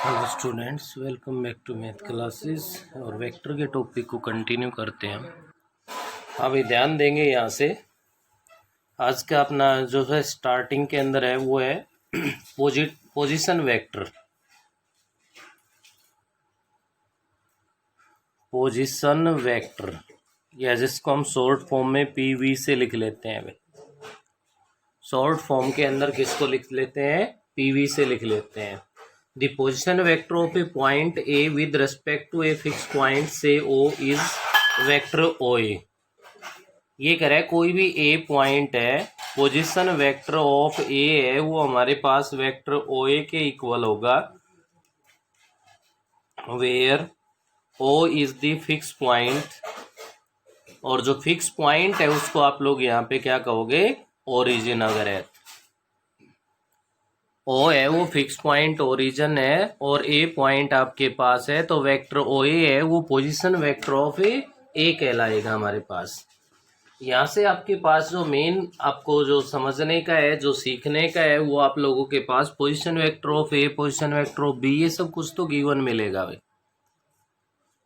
Hello students, welcome back to math classes. और vector के topic को कंटिन्यू करते हैं। अभी ध्यान देंगे यहाँ से। आज का अपना जो है स्टार्टिंग के अंदर है वो है पोजीशन वेक्टर। पोजीशन वेक्टर या जिसको हम शॉर्ट फॉर्म में पीवी से लिख लेते हैं। शॉर्ट फॉर्म के अंदर किसको लिख लेते हैं? पीवी से लिख लेते हैं। The position vector of a point A with respect to a fixed point say O is vector OA। ये कह रहा है कोई भी A पॉइंट है, पोजीशन वेक्टर ऑफ A है, वो हमारे पास वेक्टर OA के इक्वल होगा, where O is the fix point. और जो फिक्स पॉइंट है उसको आप लोग यहाँ पे क्या कहोगे? ओरिजिन। अगर है ओ है वो फिक्स पॉइंट ओरिजिन है और ए पॉइंट आपके पास है, तो वेक्टर ओ ए है वो पोजीशन वेक्टर ऑफ ए कहलाएगा हमारे पास। यहाँ से आपके पास जो मेन आपको जो समझने का है, जो सीखने का है, वो आप लोगों के पास position vector of A, position vector of B, ये सब कुछ तो गिवन मिलेगा भाई।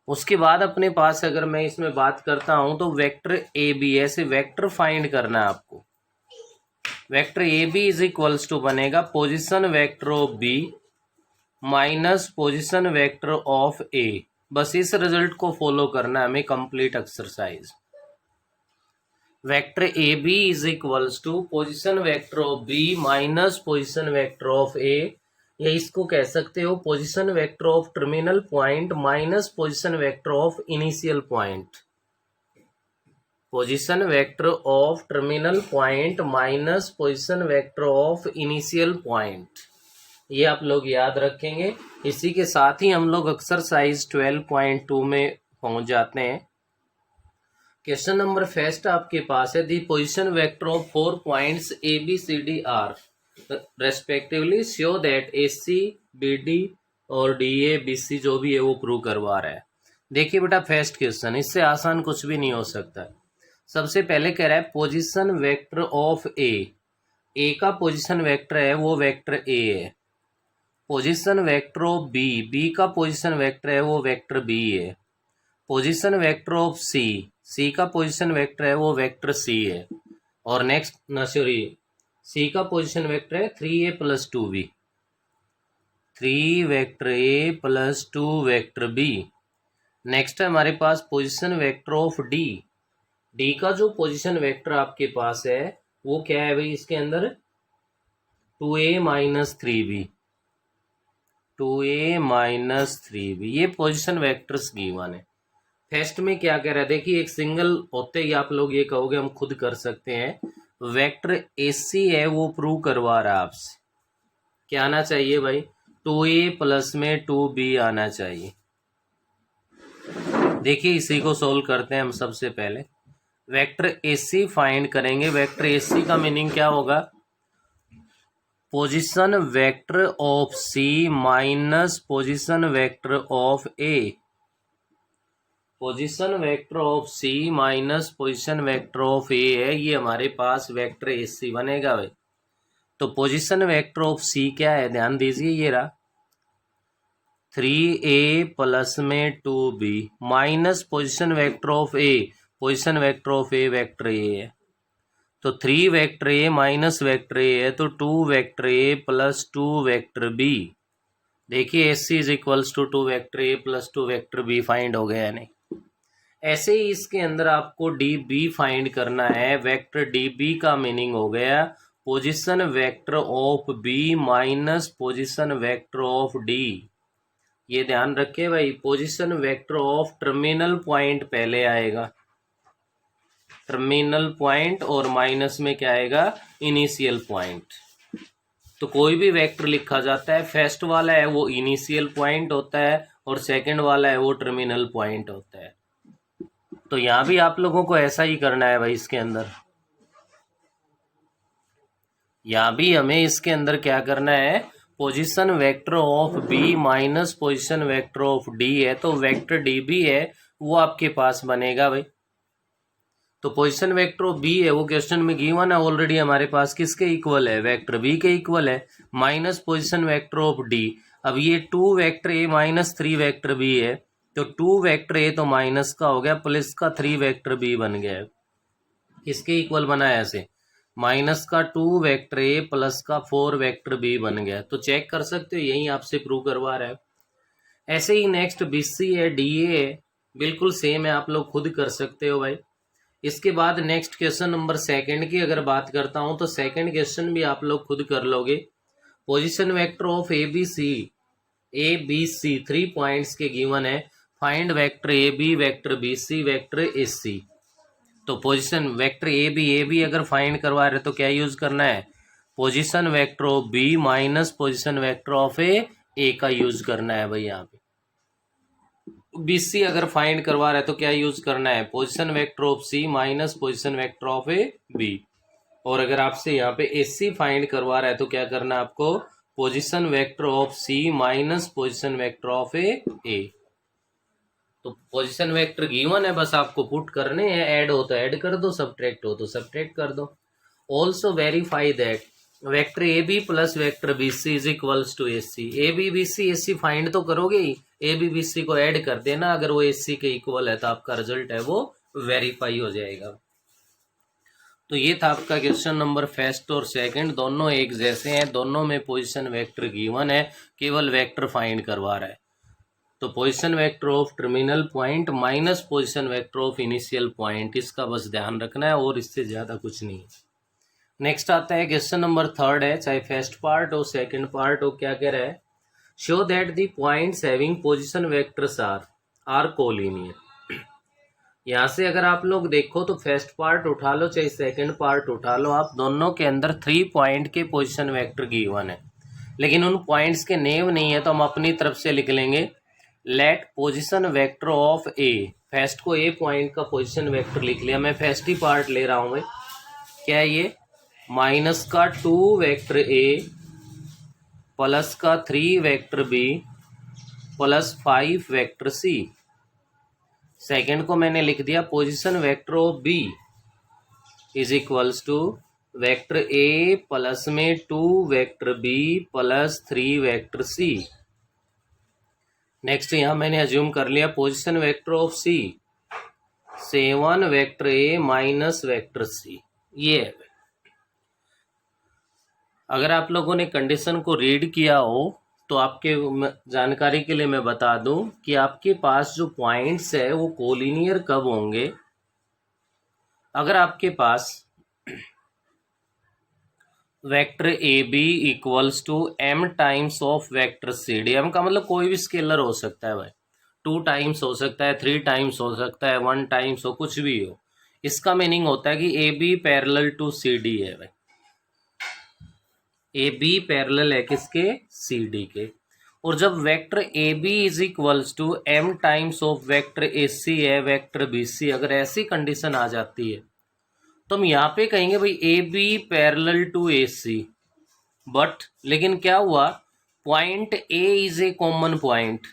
उसके बाद अपने पास अगर मैं इसमें बात करता हूं तो वेक्टर ए बी, ऐसे वेक्टर फाइंड करना है आपको। Vector A B is equals to बनेगा position vector of B minus position vector of A. बस इस रिजल्ट को फॉलो करना है हमें, complete exercise. Vector A B is equals to position vector of B minus position vector of A, या इसको कह सकते हो position vector of terminal point minus position vector of initial point. Position vector of terminal point minus position vector of initial point, ये आप लोग याद रखेंगे। इसी के साथ ही हम लोग एक्सरसाइज 12.2 में पहुंच जाते हैं। क्वेश्चन नंबर फर्स्ट आपके पास है, the position vector of 4 points A B C D are respectively show that A C B D और डी ए बी सी जो भी है वो प्रूव करवा रहा है। देखिए बेटा, फर्स्ट क्वेश्चन, इससे आसान कुछ भी नहीं हो सकता। सबसे पहले कह रहा है पोजीशन वेक्टर ऑफ ए का पोजीशन वेक्टर है वो वेक्टर ए है। पोजीशन वेक्टर ऑफ बी का पोजीशन वेक्टर है वो वेक्टर बी है। पोजीशन वेक्टर ऑफ सी का पोजीशन वेक्टर है वो वेक्टर सी है। और नेक्स्ट सी का पोजीशन वेक्टर है 3a + 2b, 3 vector A plus 2 vector B. Next है हमारे पास पोजीशन वेक्टर ऑफ डी का जो पोजीशन वेक्टर आपके पास है वो क्या है भाई? इसके अंदर 2a - 3b, 2a - 3b, ये पोजीशन वेक्टर्स गिवन है। फर्स्ट में क्या कह रहा है? देखिए, एक सिंगल होते ही आप लोग ये कहोगे हम खुद कर सकते हैं। वेक्टर एसी है वो प्रूव करवा रहा है आपसे। क्या आना चाहिए भाई? 2a प्लस में 2b आना चाहिए। देखिए, इसी को सोल्व करते हैं हम। सबसे पहले वेक्टर एसी फाइंड करेंगे। वेक्टर एसी का मीनिंग क्या होगा? Position vector of C minus position vector of A. Position vector of C minus position vector of A है, ये हमारे पास वेक्टर एसी बनेगा भाई। तो पोजीशन वेक्टर ऑफ सी क्या है? ध्यान दीजिए, ये रहा 3a प्लस में 2b minus position vector of A, position vector of A vector A है, तो 3 vector A minus vector A है, तो 2 vector A plus 2 vector B. देखिए, S C is equals to 2 vector A plus 2 vector B find हो गया है नहीं? ऐसे ही इसके अंदर आपको डी बी फाइंड करना है। वेक्टर डी बी का मीनिंग हो गया position vector of B minus position vector of D. ये ध्यान रखे भाई, position vector of terminal point पहले आएगा, टर्मिनल पॉइंट, और माइनस में क्या आएगा? Initial point. तो कोई भी वेक्टर लिखा जाता है, फर्स्ट वाला है वो इनिशियल पॉइंट होता है और सेकंड वाला है वो टर्मिनल पॉइंट होता है। तो यहां भी आप लोगों को ऐसा ही करना है भाई। इसके अंदर यहां भी हमें इसके अंदर क्या करना है? Position vector of B minus position vector of D है, तो वेक्टर डी बी है वो आपके पास बनेगा भाई। तो पोजीशन वेक्टर ऑफ बी है वो क्वेश्चन में गिवन है ऑलरेडी हमारे पास, किसके इक्वल है? वेक्टर बी के इक्वल है, minus position vector of D. अब ये 2 vector A minus 3 vector B है, तो 2 वेक्टर ए तो माइनस का हो गया, प्लस का 3 वेक्टर बी बन गया है। किसके इक्वल बना है ऐसे, माइनस का 2 वेक्टर ए प्लस का 4 वेक्टर बी बन गया। तो चेक कर सकते हो, यही आपसे प्रूव करवा रहा है। ऐसे ही नेक्स्ट बीसी है, डीए है, बिल्कुल सेम है, आप लोग खुद कर सकते हो भाई। इसके बाद नेक्स्ट क्वेश्चन नंबर सेकंड की अगर बात करता हूं तो सेकंड क्वेश्चन भी आप लोग खुद कर लोगे। Position vector of A B C 3 points के गिवन है, find vector A B, vector B C, vector A C. तो पोजीशन वेक्टर ए बी अगर फाइंड करवा रहे तो क्या यूज करना है, position vector of B minus position vector of A का यूज करना है भाई। यहाँ पे बीसी अगर फाइंड करवा रहा है तो क्या यूज करना है, position vector of C minus position vector of A B. और अगर आपसे यहाँ पे एसी फाइंड करवा रहा है तो क्या करना है आपको, position vector of C minus position vector of A. तो पोजीशन वेक्टर गिवन है, बस आपको पुट करने हैं, ऐड हो तो ऐड कर दो, सब्ट्रैक्ट हो तो सब्ट्रैक्ट कर दो। Also verify that vector A B plus vector B C is equals to A C. A B B C S C find तो करोगे ही, ए बी बी सी को ऐड कर देना, अगर वो एस सी के इक्वल है तो आपका रिजल्ट है वो वेरीफाई हो जाएगा। तो ये था आपका क्वेश्चन नंबर फर्स्ट और सेकंड, दोनों एक जैसे हैं, दोनों में पोजीशन वेक्टर गिवन है, केवल वेक्टर फाइंड करवा रहा है। तो position vector of terminal point minus position vector of initial point, इसका बस ध्यान रखना है और इससे ज्यादा कुछ नहीं। नेक्स्ट आता है क्वेश्चन नंबर थर्ड है, चाहे फर्स्ट पार्ट हो सेकंड पार्ट हो, क्या कह रहा है, show that the points having position vectors are collinear. यहाँ से अगर आप लोग देखो तो फर्स्ट पार्ट उठा लो चाहे सेकंड पार्ट उठा लो, आप दोनों के अंदर 3 पॉइंट के पोजीशन वेक्टर गिवन है, लेकिन उन पॉइंट्स के नेम नहीं है, तो हम अपनी तरफ से लिख लेंगे let position vector of A. First को ए पॉइंट का पोजीशन वेक्टर लिख लिया, मैं फर्स्ट ही पार्ट ले रहा हूं भाई। क्या है ये, माइनस का 2 वेक्टर ए प्लस का 3 vector B plus 5 vector C. Second को मैंने लिख दिया position vector of B is equals to vector A plus में 2 vector B plus 3 vector C. Next यहां मैंने अज्यूम कर लिया position vector of C 7 vector A minus vector C. ये है। अगर आप लोगों ने कंडीशन को रीड किया हो तो आपके जानकारी के लिए मैं बता दूं कि आपके पास जो पॉइंट्स है वो कोलिनियर कब होंगे, अगर आपके पास vector A B equals to M times of vector C D. M का मतलब कोई भी स्केलर हो सकता है भाई, 2 टाइम्स हो सकता है, 3 टाइम्स हो सकता है, 1 टाइम्स हो, कुछ भी हो। इसका मीनिंग होता है कि A B parallel to C D है भाई, ए बी पैरेलल है किसके, सी डी के। और जब vector A B is equals to M times of vector A C है, वेक्टर बी सी, अगर ऐसी कंडीशन आ जाती है तो हम यहाँ पे कहेंगे भाई A B parallel to A C. But लेकिन क्या हुआ, point A is a common point.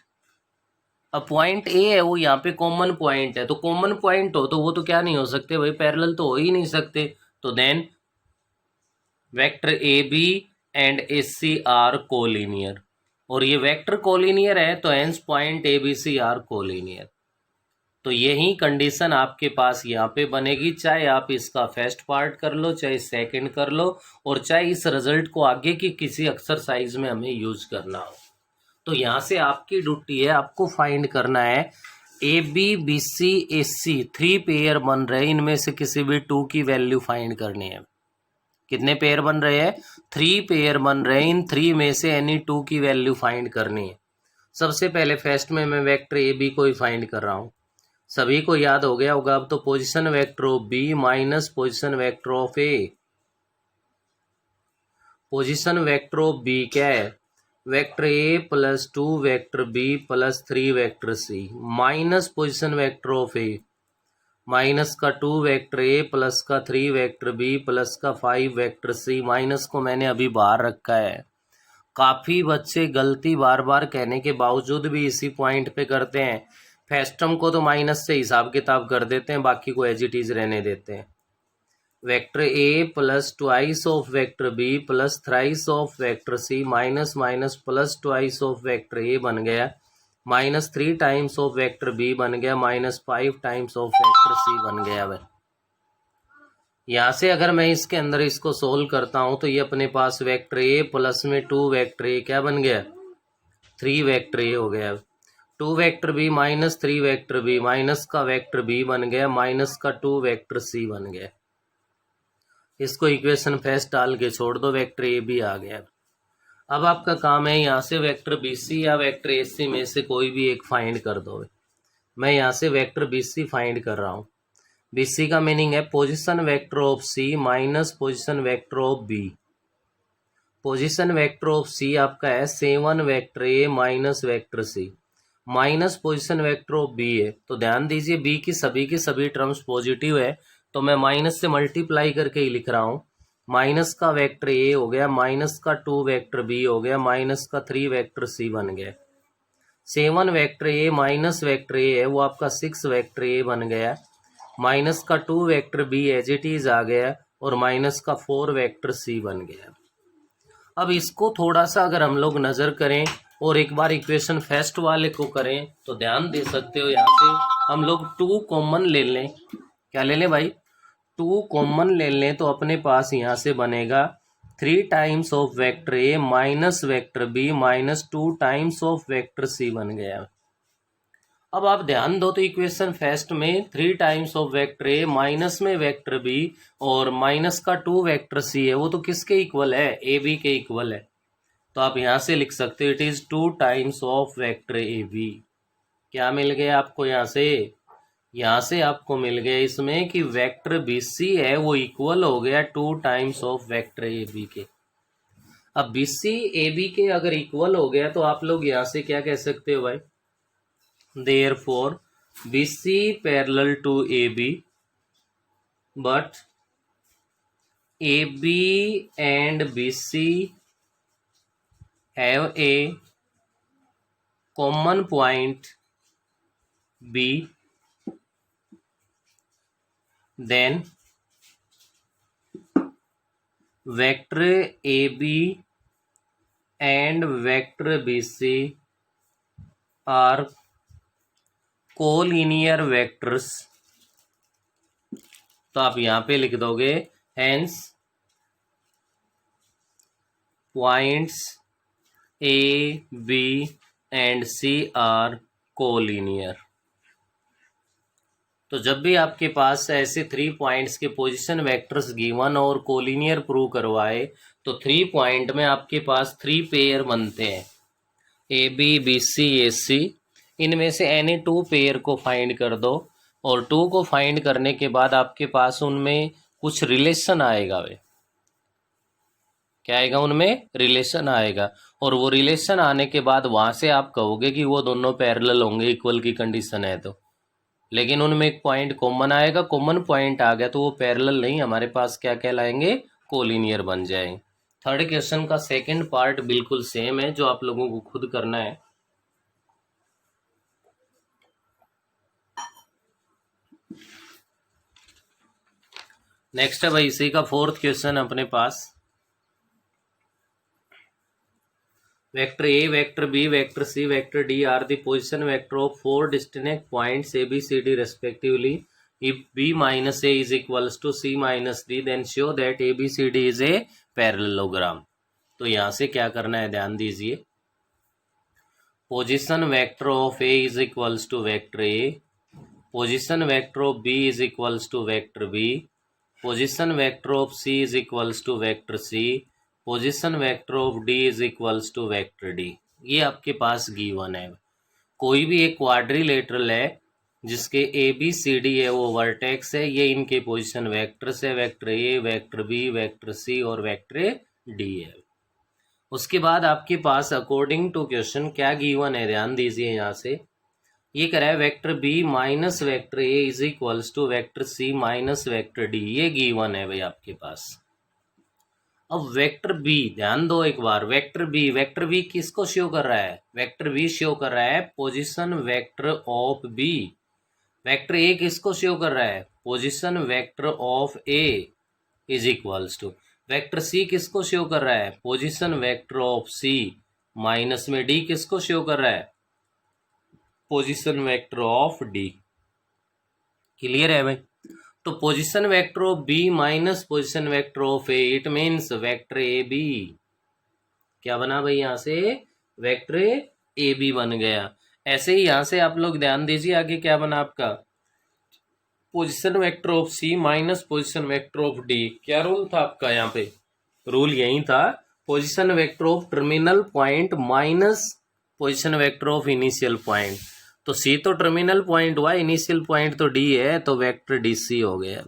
अब पॉइंट ए है वो यहाँ पे कॉमन पॉइंट है, तो कॉमन पॉइंट हो तो वो तो क्या नहीं हो सकते भाई, पैरेलल तो हो ही नहीं सकते। तो then vector A B and A C are collinear, और ये वेक्टर कोलिनियर है तो hence point A B C are collinear. तो यही कंडीशन आपके पास यहाँ पे बनेगी, चाहे आप इसका फर्स्ट पार्ट कर लो चाहे सेकंड कर लो, और चाहे इस रिजल्ट को आगे की किसी एक्सरसाइज में हमें यूज करना हो। तो यहाँ से आपकी ड्यूटी है, आपको फाइंड करना है A B B C A C 3 pair बन रहे हैं, इनमें से किसी भी 2 की वैल्यू फाइंड करनी है। कितने पेयर बन रहे हैं, 3 पेयर बन रहे हैं, इन 3 में से एनी 2 की वैल्यू फाइंड करनी है। सबसे पहले फर्स्ट में मैं वेक्टर ए बी को ही फाइंड कर रहा हूँ, सभी को याद हो गया होगा अब तो, position vector of B minus position vector of A. Position vector of B क्या है, vector A plus 2 vector B plus 3 vector C, minus position vector of A minus का 2 वेक्टर ए प्लस का 3 वेक्टर बी प्लस का 5 vector C. Minus को मैंने अभी बाहर रखा है। काफ़ी बच्चे गलती बार बार कहने के बावजूद भी इसी पॉइंट पे करते हैं, फर्स्ट टर्म को तो माइनस से हिसाब किताब कर देते हैं, बाकी को एज इट इज रहने देते हैं। Vector A plus twice of vector B plus thrice of vector C minus minus plus twice of vector A बन गया, minus 3 times of vector B बन गया, minus 5 times of vector C बन गया। भाई यहाँ से अगर मैं इसके अंदर इसको सोल्व करता हूँ तो ये अपने पास वेक्टर ए प्लस में 2 वेक्टर ए क्या बन गया, 3 वेक्टर ए हो गया। 2 vector B minus 3 vector B minus का वेक्टर बी बन गया, माइनस का 2 वेक्टर सी बन गया। इसको इक्वेशन फर्स्ट डाल के छोड़ दो, वेक्टर ए बी आ गया। अब आपका काम है यहाँ से वेक्टर बी सी या वेक्टर ए सी में से कोई भी एक फाइंड कर दो। मैं यहाँ से वेक्टर बी सी फाइंड कर रहा हूँ। बी सी का मीनिंग है position vector of C minus position vector of B. Position vector of C आपका है 7 vector A minus vector C, minus position vector of B है। तो ध्यान दीजिए बी की सभी टर्म्स पॉजिटिव है, तो मैं माइनस से मल्टीप्लाई करके ही लिख रहा हूँ। माइनस का वेक्टर ए हो गया, माइनस का 2 वेक्टर बी हो गया, माइनस का 3 वेक्टर सी बन गया। 7 vector A minus vector A है वो आपका 6 वेक्टर ए बन गया, माइनस का 2 vector B as it is आ गया और माइनस का 4 वेक्टर सी बन गया। अब इसको थोड़ा सा अगर हम लोग नज़र करें और एक बार इक्वेशन फर्स्ट वाले को करें तो ध्यान दे सकते हो यहाँ से हम लोग 2 कॉमन ले लें। क्या ले लें भाई, 2 कॉमन ले लें तो अपने पास यहाँ से बनेगा 3 times of vector A minus vector B minus 2 times of vector C बन गया। अब आप ध्यान दो तो इक्वेशन फर्स्ट में 3 times of vector A minus में वेक्टर बी और माइनस का 2 वेक्टर सी है, वो तो किसके इक्वल है, ए बी के इक्वल है। तो आप यहाँ से लिख सकते हो it is 2 times of vector A B. क्या मिल गया आपको यहाँ से आपको मिल गया इसमें कि वेक्टर बी सी है वो इक्वल हो गया 2 times of vector A B के। अब बी सी ए बी के अगर इक्वल हो गया तो आप लोग यहाँ से क्या कह सकते हो भाई, therefore BC parallel to AB but AB and BC have a common point B, then vector AB and vector BC are collinear vectors. तो आप यहां पे लिख दोगे hence points A B and C are collinear. तो जब भी आपके पास ऐसे 3 पॉइंट्स के पोजीशन वेक्टर्स गिवन और कोलिनियर प्रूव करवाए तो 3 पॉइंट में आपके पास 3 पेयर बनते हैं, ए बी बी सी ए सी। इनमें से एनी 2 पेयर को फाइंड कर दो और 2 को फाइंड करने के बाद आपके पास उनमें कुछ रिलेशन आएगा। वे क्या आएगा, उनमें रिलेशन आएगा और वो रिलेशन आने के बाद वहां से आप कहोगे कि वो दोनों पैरेलल होंगे, इक्वल की कंडीशन है तो। लेकिन उनमें एक पॉइंट कॉमन आएगा, कॉमन पॉइंट आ गया तो वो पैरेलल नहीं, हमारे पास क्या कहलाएंगे, कोलिनियर बन जाएंगे। थर्ड क्वेश्चन का सेकंड पार्ट बिल्कुल सेम है जो आप लोगों को खुद करना है। नेक्स्ट है भाई इसी का फोर्थ क्वेश्चन अपने पास। Vector A vector B vector C vector D are the position vector of 4 distinct points A B C D respectively. If B minus A is equals to C minus D then show that A B C D is a parallelogram. तो यहां से क्या करना है, ध्यान दीजिए। Position vector of A is equals to vector A, position vector of B is equals to vector B, position vector of C is equals to vector C, position vector of D is equals to vector D। ये आपके पास given है। कोई भी एक quadrilateral है जिसके ए B C D है वो वर्टेक्स है, ये इनके पोजीशन वेक्टर्स है, vector A vector B vector C और वेक्टर D है। उसके बाद आपके पास अकॉर्डिंग टू क्वेश्चन क्या गिवन है, ध्यान दीजिए। यहाँ से ये कह रहा है vector B minus vector A is equals to vector C minus vector D, ये गिवन है भाई आपके पास। अब वेक्टर बी ध्यान दो एक बार, वेक्टर बी किसको शो कर रहा है, वेक्टर बी शो कर रहा है position vector of B. Vector A किसको शो कर रहा है, position vector of A. Is equals to vector C किसको शो कर रहा है, position vector of C, minus में डी किसको शो कर रहा है, position vector of D. Clear है भाई। तो position vector of B minus position vector of A, it means vector A B. क्या बना भाई, यहां से वेक्टर ए बी बन गया। ऐसे ही यहां से आप लोग ध्यान दीजिए, आगे क्या बना आपका, position vector of C minus position vector of D. क्या रूल था आपका यहाँ पे, रूल यही था, position vector of terminal point minus position vector of initial point. तो सी तो टर्मिनल पॉइंट हुआ, इनिशियल पॉइंट तो डी है, तो वेक्टर डी सी हो गया।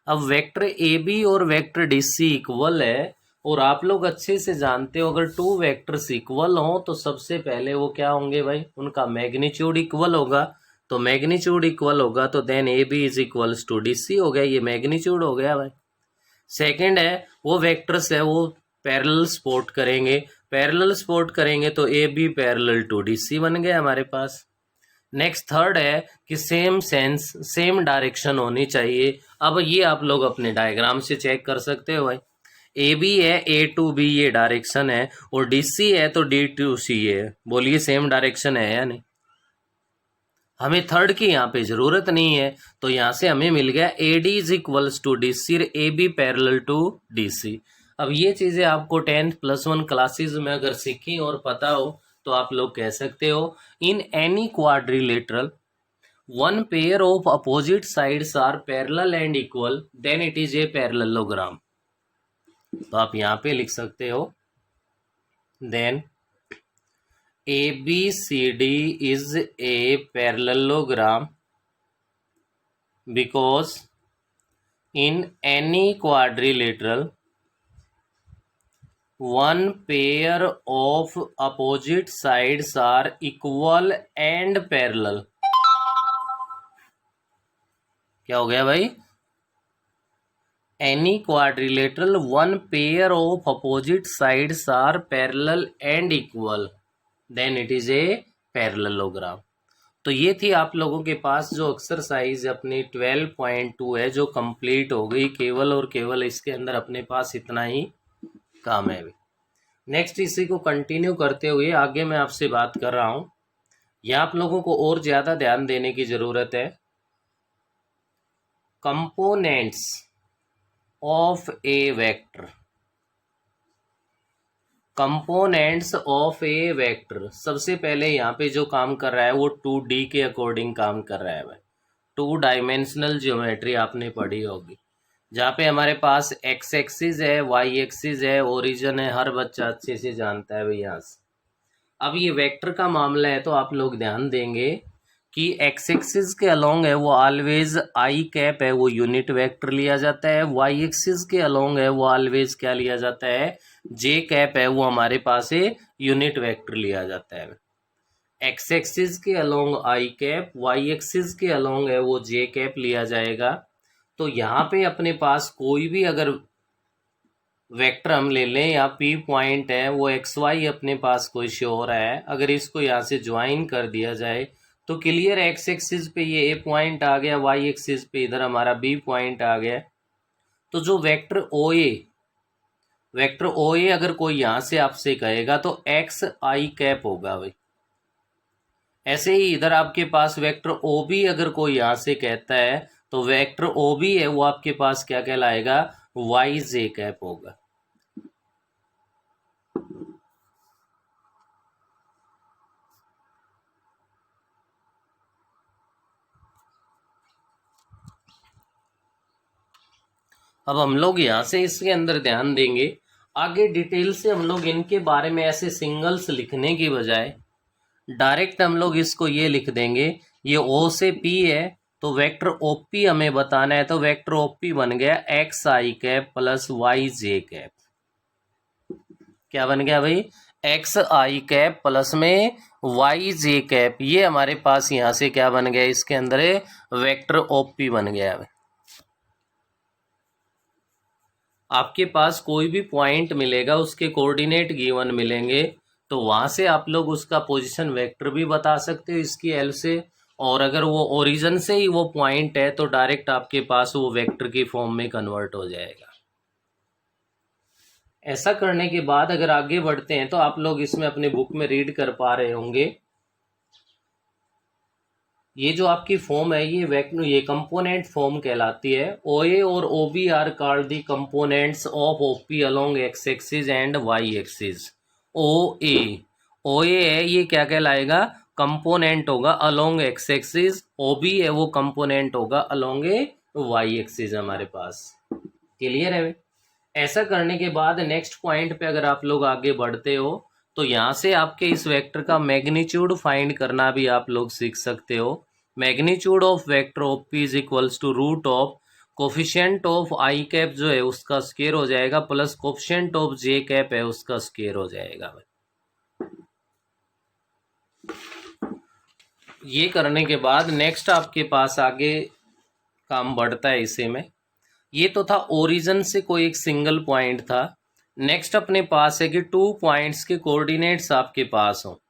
अब वेक्टर ए बी और वेक्टर डी सी इक्वल है, और आप लोग अच्छे से जानते हो अगर टू वेक्टर्स इक्वल हों तो सबसे पहले वो क्या होंगे भाई, उनका मैग्नीट्यूड इक्वल होगा। तो मैग्नीट्यूड इक्वल होगा तो then A B is equals to D C हो गया, ये मैग्नीट्यूड हो गया भाई। सेकंड है वो वेक्टर्स है वो पैरेलल सपोर्ट करेंगे, पैरेलल सपोर्ट करेंगे तो A B parallel to D C बन गया हमारे पास। नेक्स्ट थर्ड है कि सेम सेंस सेम डायरेक्शन होनी चाहिए। अब ये आप लोग अपने डायग्राम से चेक कर सकते हो भाई, ए बी है, ए टू बी ये डायरेक्शन है, और डी सी है तो डी टू सी है। बोलिए सेम डायरेक्शन है या नहीं। हमें थर्ड की यहाँ पे जरूरत नहीं है, तो यहाँ से हमें मिल गया A D is equals to D C, A B parallel to D C. अब ये चीजें आपको 10+1 क्लासेस में अगर सीखी और पता हो तो आप लोग कह सकते हो, in any quadrilateral one pair of opposite sides are parallel and equal then it is a parallelogram. तो आप यहाँ पे लिख सकते हो, then ABCD is a parallelogram because in any quadrilateral one pair of opposite sides are equal and parallel। क्या हो गया भाई, any quadrilateral one pair of opposite sides are parallel and equal then it is a parallelogram. तो ये थी आप लोगों के पास जो एक्सरसाइज अपनी 12.2 है जो कंप्लीट हो गई, केवल और केवल इसके अंदर अपने पास इतना ही काम है। नेक्स्ट इसी को कंटिन्यू करते हुए आगे मैं आपसे बात कर रहा हूँ, यह आप लोगों को और ज़्यादा ध्यान देने की ज़रूरत है। Components of A vector, components of A vector, सबसे पहले यहाँ पे जो काम कर रहा है वो 2D के अकॉर्डिंग काम कर रहा है भाई। 2 डायमेंशनल ज्योमेट्री आपने पढ़ी होगी, जहाँ पे हमारे पास एक्स एक्सिस है, वाई एक्सिस है, ओरिजिन है, हर बच्चा अच्छे से जानता है भाई यहाँ से। अब ये वेक्टर का मामला है तो आप लोग ध्यान देंगे कि एक्स एक्सिस के अलोंग है वो ऑलवेज आई कैप है, वो यूनिट वेक्टर लिया जाता है। वाई एक्सिस के अलोंग है वो ऑलवेज क्या लिया जाता है, जे कैप है, वो हमारे पास है यूनिट वेक्टर लिया जाता है। एक्स एक्सिस के अलोंग आई कैप, वाई एक्सिस के अलोंग है वो जे कैप लिया जाएगा। तो यहाँ पे अपने पास कोई भी अगर वेक्टर हम ले लें, या पी पॉइंट है वो एक्स वाई अपने पास कोई शो हो रहा है, अगर इसको यहाँ से ज्वाइन कर दिया जाए तो क्लियर एक्स एक्सिस पे ये ए पॉइंट आ गया, वाई एक्सिस पे इधर हमारा बी पॉइंट आ गया। तो जो वेक्टर ओ ए अगर कोई यहाँ से आपसे कहेगा तो एक्स आई कैप होगा भाई। ऐसे ही इधर आपके पास वेक्टर ओ बी अगर कोई यहाँ से कहता है तो वेक्टर ओ बी है वो आपके पास क्या कहलाएगा, वाई जे कैप होगा। अब हम लोग यहाँ से इसके अंदर ध्यान देंगे, आगे डिटेल से हम लोग इनके बारे में ऐसे सिंगल्स लिखने की बजाय डायरेक्ट हम लोग इसको ये लिख देंगे, ये ओ से पी है तो वेक्टर ओपी हमें बताना है, तो वेक्टर ओपी बन गया एक्स आई कैप प्लस वाई जे कैप। क्या बन गया भाई, एक्स आई कैप प्लस में वाई जे कैप, ये हमारे पास यहाँ से क्या बन गया, इसके अंदर वेक्टर ओपी बन गया भाई। आपके पास कोई भी पॉइंट मिलेगा उसके कोऑर्डिनेट गिवन मिलेंगे तो वहां से आप लोग उसका पोजीशन वेक्टर भी बता सकते हो इसकी हेल्प से, और अगर वो ओरिजिन से ही वो पॉइंट है तो डायरेक्ट आपके पास वो वेक्टर की फॉर्म में कन्वर्ट हो जाएगा। ऐसा करने के बाद अगर आगे बढ़ते हैं तो आप लोग इसमें अपने बुक में रीड कर पा रहे होंगे, ये जो आपकी फॉर्म है ये कंपोनेंट फॉर्म कहलाती है। ओ ए और O B are called the components of O P along X axis and Y axis. O A है, ये क्या कहलाएगा, कंपोनेंट होगा along X axis. O B है, वो कंपोनेंट होगा अलोंग ए वाई एक्सिस हमारे पास। क्लियर है? ऐसा करने के बाद नेक्स्ट पॉइंट पे अगर आप लोग आगे बढ़ते हो तो यहाँ से आपके इस वेक्टर का मैग्नीट्यूड फाइंड करना भी आप लोग सीख सकते हो। Magnitude of vector of P is equals to root of coefficient of I cap जो है उसका स्क्वायर हो जाएगा plus coefficient of J cap है उसका स्क्वायर हो जाएगा। ये करने के बाद नेक्स्ट आपके पास आगे काम बढ़ता है इसी में। ये तो था ओरिजिन से कोई एक सिंगल पॉइंट था। नेक्स्ट अपने पास है कि 2 पॉइंट्स के कोऑर्डिनेट्स आपके पास हो,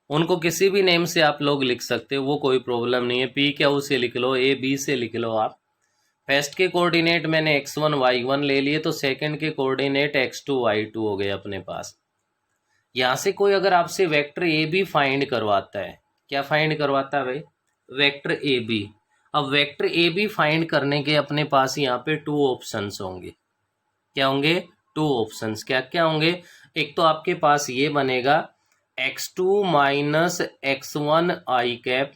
उनको किसी भी नेम से आप लोग लिख सकते हो, वो कोई प्रॉब्लम नहीं है। पी क्यू से लिख लो, ए बी से लिख लो आप। फर्स्ट के कोऑर्डिनेट मैंने x1 y1 ले लिए तो सेकंड के कोऑर्डिनेट x2 y2 हो गए अपने पास। यहाँ से कोई अगर आपसे वेक्टर ए बी फाइंड करवाता है, क्या फाइंड करवाता है भाई, वेक्टर ए बी। अब वेक्टर ए बी फाइंड करने के अपने पास यहाँ पे 2 ऑप्शंस होंगे। क्या होंगे? 2 ऑप्शंस। क्या क्या होंगे? एक तो आपके पास ये बनेगा x2 minus x1 I cap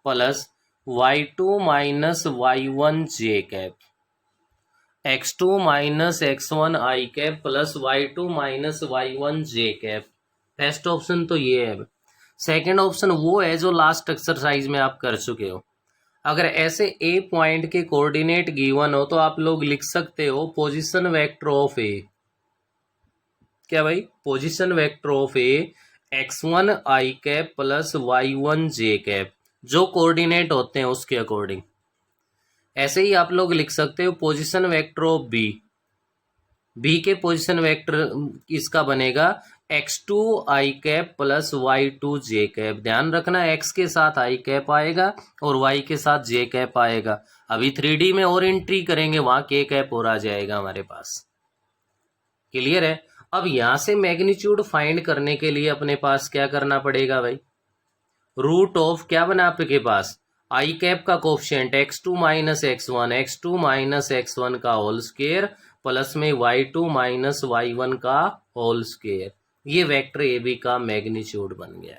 plus y2 minus y1 J cap. x2 minus x1 I cap plus y2 minus y1 J cap. First option तो ये है। सेकंड ऑप्शन वो है जो लास्ट एक्सरसाइज में आप कर चुके हो। अगर ऐसे ए पॉइंट के कोऑर्डिनेट गिवन हो तो आप लोग लिख सकते हो पोजीशन वेक्टर ऑफ ए। क्या भाई? Position vector of A x1 I cap plus y1 J cap, जो कोऑर्डिनेट होते हैं उसके अकॉर्डिंग। ऐसे ही आप लोग लिख सकते हो position vector of B. B के पोजीशन वेक्टर इसका बनेगा x2 I cap plus y2 J cap. ध्यान रखना x के साथ आई कैप आएगा और y के साथ जे कैप आएगा। अभी 3D में और एंट्री करेंगे वहां के कैप और आ जाएगा हमारे पास। क्लियर है? अब यहां से मैग्नीट्यूड फाइंड करने के लिए अपने पास क्या करना पड़ेगा भाई, रूट ऑफ क्या बना आपके पास, आई कैप का कोफिशिएंट x2 माइनस x1 का होल स्क्वायर प्लस में y2 माइनस y1 का होल स्क्वायर। ये वेक्टर ए बी का मैग्नीट्यूड बन गया।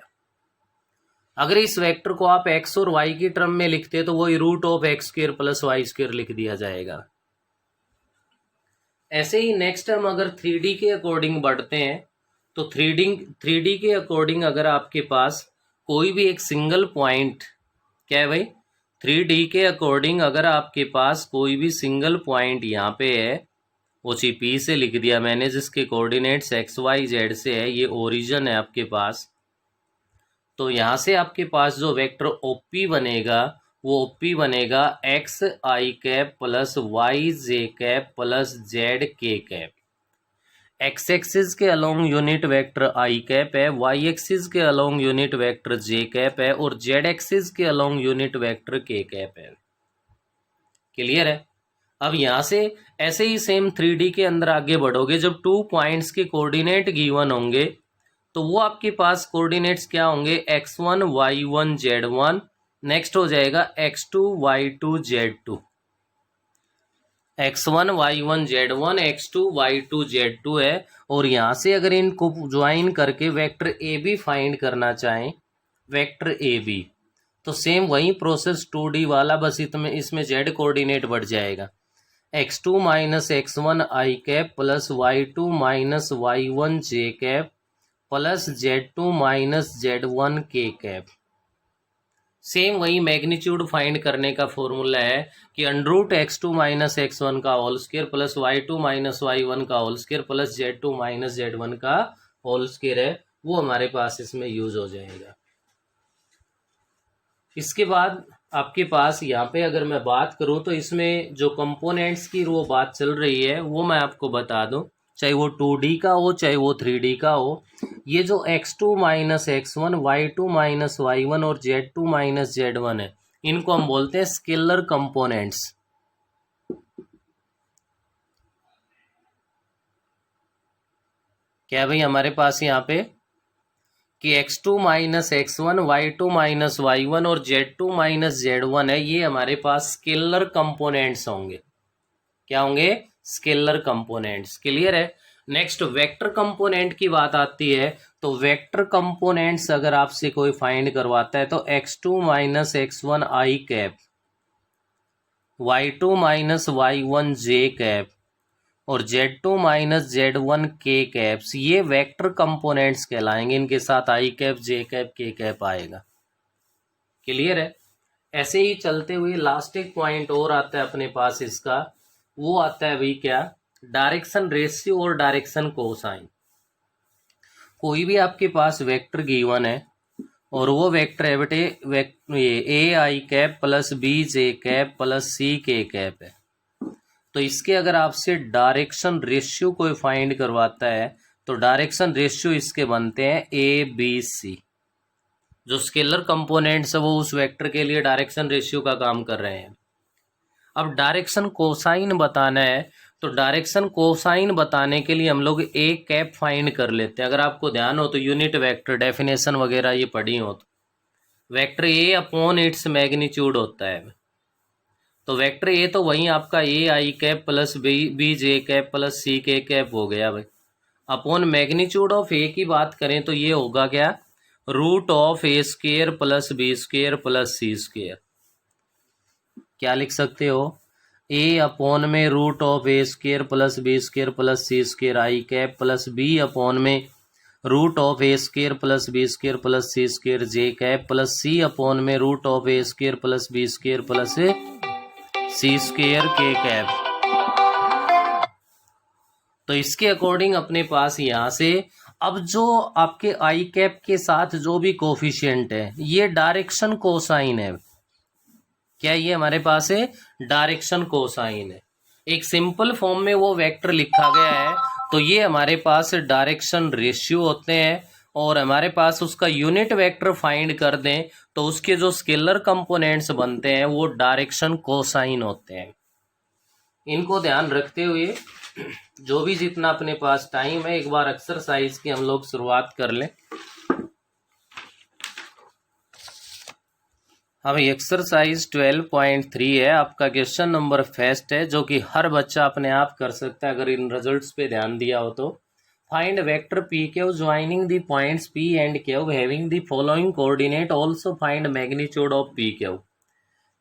अगर इस वेक्टर को आप x और y की टर्म में लिखते तो वही root of X square plus Y square लिख दिया जाएगा। ऐसे ही नेक्स्ट हम अगर 3D के अकॉर्डिंग बढ़ते हैं तो 3D के अकॉर्डिंग अगर आपके पास कोई भी एक सिंगल पॉइंट, क्या है भाई, 3D के अकॉर्डिंग अगर आपके पास कोई भी सिंगल पॉइंट यहाँ पे है, वो पी से लिख दिया मैंने, जिसके कोऑर्डिनेट्स एक्स वाई जेड से है, ये ओरिजिन है आपके पास। तो यहाँ से आपके पास जो वेक्टर ओपी बनेगा वो ओपी बनेगा एक्स आई कैप प्लस वाई जे कैप प्लस जेड के कैप। एक्स एक्सिस के अलोंग यूनिट वेक्टर आई कैप है, वाई एक्सिस के अलोंग यूनिट वेक्टर जे कैप है और जेड एक्सिस के अलोंग यूनिट वेक्टर के कैप है। क्लियर है? अब यहाँ से ऐसे ही सेम 3D के अंदर आगे बढ़ोगे, जब 2 पॉइंट्स के कोऑर्डिनेट गिवन होंगे तो वो आपके पास कोऑर्डिनेट्स क्या होंगे, x1 y1 z1, नेक्स्ट हो जाएगा x2 y2 z2। x1 y1 z1 x2 y2 z2 है। और यहाँ से अगर इनको ज्वाइन करके वेक्टर ए बी फाइंड करना चाहें, वेक्टर ए बी, तो सेम वही प्रोसेस 2D वाला, बस इसमें z कोऑर्डिनेट बढ़ जाएगा। x2 minus x1 I cap plus y2 minus y1 J cap plus z2 minus z1 K cap. Same वही मैग्नीट्यूड फाइंड करने का फॉर्मूला है कि अंडरूट x2 माइनस x1 का whole square plus y2 minus y1 का whole square plus z2 minus z1 का whole square है, वो हमारे पास इसमें यूज हो जाएगा। इसके बाद आपके पास यहाँ पे अगर मैं बात करूँ तो इसमें जो कंपोनेंट्स की वो बात चल रही है वो मैं आपको बता दूं। चाहे वो 2D का हो चाहे वो 3D का हो, ये जो x2 minus x1, y2 minus y1 और z2 माइनस z1 है, इनको हम बोलते हैं स्केलर कंपोनेंट्स। क्या भाई हमारे पास यहाँ पे कि x2 minus x1, y2 minus y1 और z2 माइनस z1 है, ये हमारे पास स्केलर कंपोनेंट्स होंगे। क्या होंगे? Scalar components. क्लियर है? नेक्स्ट वेक्टर कंपोनेंट की बात आती है, तो वेक्टर कंपोनेंट्स अगर आपसे कोई फाइंड करवाता है तो x2 minus x1 i cap, y2 minus y1 j cap और z2 minus z1 k caps, ये वेक्टर कंपोनेंट्स कहलाएंगे। इनके साथ i cap, j cap, k cap आएगा। क्लियर है? ऐसे ही चलते हुए लास्ट एक पॉइंट और आता है अपने पास इसका, वो आता है भाई क्या? डायरेक्शन रेशियो और डायरेक्शन कोसाइन। कोई भी आपके पास वेक्टर गिवन है और वो वेक्टर है बेटे ये A I cap plus B J cap plus C K cap है, तो इसके अगर आपसे डायरेक्शन रेशियो कोई फाइंड करवाता है तो डायरेक्शन रेशियो इसके बनते हैं ए बी सी। जो स्केलर कंपोनेंट्स है वो उस वेक्टर के लिए डायरेक्शन रेशियो का काम कर रहे हैं। अब डायरेक्शन कोसाइन बताना है, तो डायरेक्शन कोसाइन बताने के लिए हम लोग ए कैप फाइंड कर लेते हैं। अगर आपको ध्यान हो तो यूनिट वेक्टर डेफिनेशन वगैरह ये पढ़ी हो तो vector A upon its magnitude होता है। तो वेक्टर ए तो वही आपका A I cap plus B J cap plus C K cap हो गया भाई। अपॉन मैग्नीट्यूड ऑफ ए की बात करें तो ये होगा क्या? Root of A square plus B square plus C square. क्या लिख सकते हो? ए अपॉन में root of A square plus B square plus C square I cap plus B upon में root of A square plus B square plus C square J cap plus C upon में root of A square plus B square plus C square K cap. तो इसके according अपने पास यहाँ से अब जो आपके आई कैप के साथ जो भी कोफिशिएंट है ये डायरेक्शन कोसाइन है। क्या ये हमारे पास है? डायरेक्शन कोसाइन है। एक सिंपल फॉर्म में वो वेक्टर लिखा गया है, तो ये हमारे पास डायरेक्शन रेशियो होते हैं और हमारे पास उसका यूनिट वेक्टर फाइंड कर दें तो उसके जो स्केलर कंपोनेंट्स बनते हैं वो डायरेक्शन कोसाइन होते हैं। इनको ध्यान रखते हुए जो भी जितना अपने पास टाइम है एक बार एक्सरसाइज की हम लोग शुरुआत कर लें। अब एक्सरसाइज 12.3 है आपका, क्वेश्चन नंबर फर्स्ट है जो कि हर बच्चा अपने आप कर सकता है अगर इन रिजल्ट्स पे ध्यान दिया हो तो। Find vector P Q joining the points P and Q having the following coordinate, also find magnitude of P Q.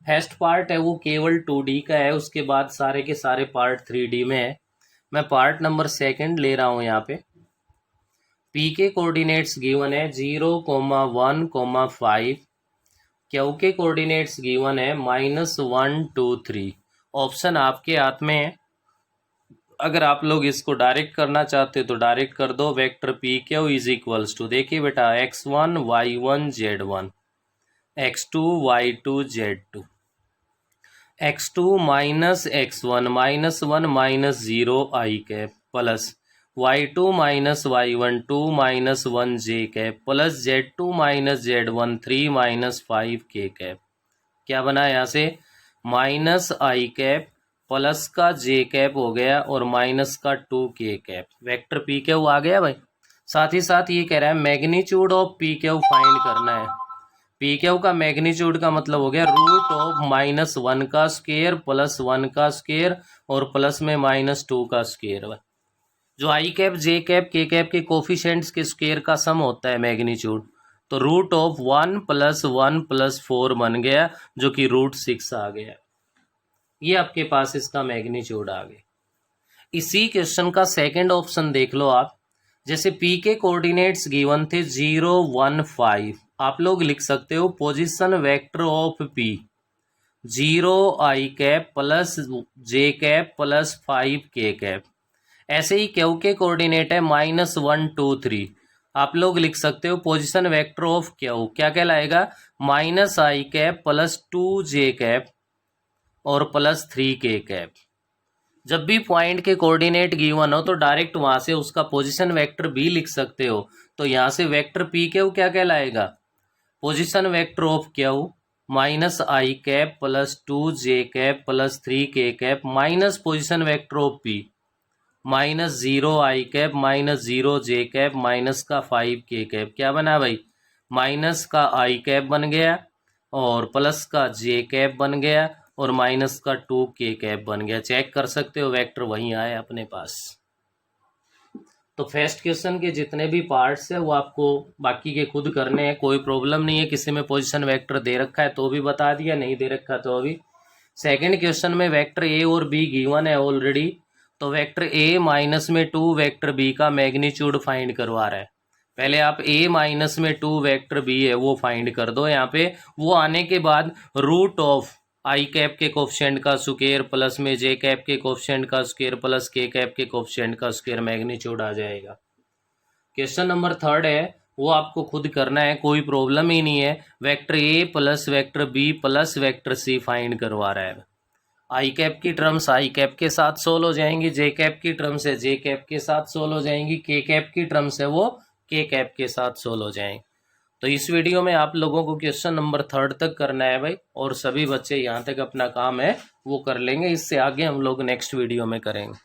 First part है वो केवल 2D का है, उसके बाद सारे के सारे पार्ट 3D में है। मैं पार्ट नंबर सेकंड ले रहा हूँ यहाँ पे। पी के कोऑर्डिनेट्स गिवन है 0, 1, 5। क्यू के कोऑर्डिनेट्स गिवन है -1, 2, 3। ऑप्शन आपके हाथ में है, अगर आप लोग इसको डायरेक्ट करना चाहते हो तो डायरेक्ट कर दो। Vector P Q is equals to, देखिए बेटा x1 y1 z1, x2 y2 z2, x2 minus x1 -1 -0 i cap plus y2 minus y1 2 -1 j cap plus z2 minus z1 3 -5 k cap. क्या बना यहाँ से? माइनस आई कैप प्लस का j cap हो गया और माइनस का 2 k cap. Vector P Q आ गया भाई। साथ ही साथ ये कह रहा है magnitude of P Q find करना है। पी क्यू का मैग्नीट्यूड का मतलब हो गया रूट ऑफ -1 का स्क्वायर प्लस 1 का स्क्वायर और प्लस में -2 का स्क्वायर। जो आई कैप, जे कैप, के कैप के कोफिशिएंट्स के स्क्वायर का सम होता है मैग्नीट्यूड, तो रूट ऑफ 1 + 1 + 4 बन गया जो कि √6 आ गया। ये आपके पास इसका मैग्नीट्यूड आ गया। इसी क्वेश्चन का सेकंड ऑप्शन देख लो आप। जैसे पी के कोऑर्डिनेट्स गिवन थे 0, 1, 5, आप लोग लिख सकते हो position vector of P 0 I cap plus J cap plus 5 के कैप। ऐसे ही क्यू के कोऑर्डिनेट है -1, 2, 3, आप लोग लिख सकते हो पोजीशन वेक्टर ऑफ क्यू, क्या कहलाएगा? -i cap plus 2 J cap और प्लस 3 के कैप। जब भी पॉइंट के कोऑर्डिनेट गिवन हो तो डायरेक्ट वहां से उसका पोजीशन वेक्टर भी लिख सकते हो। तो यहाँ से वेक्टर पी क्यू क्या कहलाएगा, position vector of Q minus I cap plus 2 J cap plus 3 के cap minus position vector of P minus 0 I cap minus 0 J cap minus का 5 के कैप। क्या बना भाई, माइनस का आई कैप बन गया और प्लस का जे कैप बन गया और माइनस का 2 के कैप बन गया। चेक कर सकते हो वेक्टर वहीं आए अपने पास। तो फर्स्ट क्वेश्चन के जितने भी पार्ट्स है वो आपको बाकी के खुद करने हैं, कोई प्रॉब्लम नहीं है। किसी में पोजीशन वेक्टर दे रखा है तो भी बता दिया, नहीं दे रखा तो अभी। सेकंड क्वेश्चन में वेक्टर ए और बी गिवन है ऑलरेडी, तो वेक्टर ए माइनस में 2 वेक्टर बी का मैग्नीट्यूड फाइंड करवा रहा है। पहले आप ए माइनस में 2 वेक्टर बी है वो फाइंड कर दो यहाँ पे। वो आने के बाद रूट ऑफ आई कैप के कोफिशिएंट का स्क्वायर प्लस में जे कैप के कोफिशिएंट का स्क्वायर प्लस के कैप के कोफिशिएंट का स्क्वायर मैग्नीट्यूड आ जाएगा। क्वेश्चन नंबर 3 है वो आपको खुद करना है, कोई प्रॉब्लम ही नहीं है। Vector A plus vector B plus vector C find करवा रहा है। आई कैप की टर्म्स आई कैप के साथ सोल्व हो जाएंगी, जे कैप की टर्म्स है जे कैप के साथ सोल्व हो जाएंगी, के कैप की टर्म्स है वो के कैप के साथ सोल्व हो जाएंगे। तो इस वीडियो में आप लोगों को क्वेश्चन नंबर 3 तक करना है भाई, और सभी बच्चे यहाँ तक अपना काम है वो कर लेंगे। इससे आगे हम लोग नेक्स्ट वीडियो में करेंगे।